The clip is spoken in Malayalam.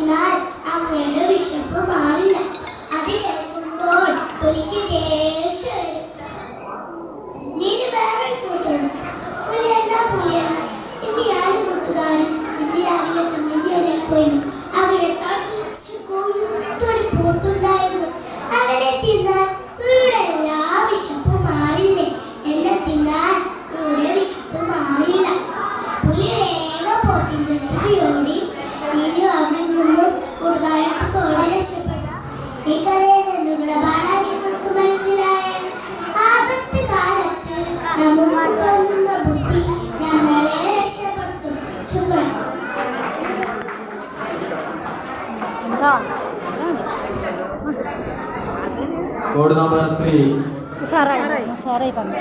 തിന്നാൽ അങ്ങയുടെ വിശപ്പ് മാറില്ല. അത് കേൾക്കുമ്പോൾ പുലിക്ക് ദേഷ്യം വരും. നീന് വേറെ സൂത്രം. പുലിയണ്ണ ഇന്ന് ഞാനും കൂട്ടുകാരും ഇന്ന് രാവിലെ കുഞ്ഞിച്ചേരിയിൽ പോയിരുന്നു. അവിടെ തടിച്ചു കൊഴുത്തൊരു പോത്തുണ്ടായിരുന്നു. അവനെ തിന്നാൽ ഇവിടെ എല്ലാ വിശപ്പും മാറില്ലേ? എന്നെ തിന്നാൽ ഇവിടെ വിശപ്പ് മാറില്ല. പുലി വേഗം പോത്തിന്റെ അടുത്തേക്ക് ഓടി. നീനും അവിടെ നിന്നും കൂട്ടുകാരടുത്ത് ഓടി രക്ഷപ്പെട്ടു. ഈ കഥയിൽ നിന്നുള്ള പാഠം നിങ്ങൾക്ക് മനസ്സിലായ? ആപത്ത് കാലത്ത് നമുക്ക് തോന്നുന്ന ബുദ്ധി നമ്മളെ രക്ഷപ്പെടുത്തും. ശുക്രൻ. Code number 3. ഉഷാറായി പറഞ്ഞു.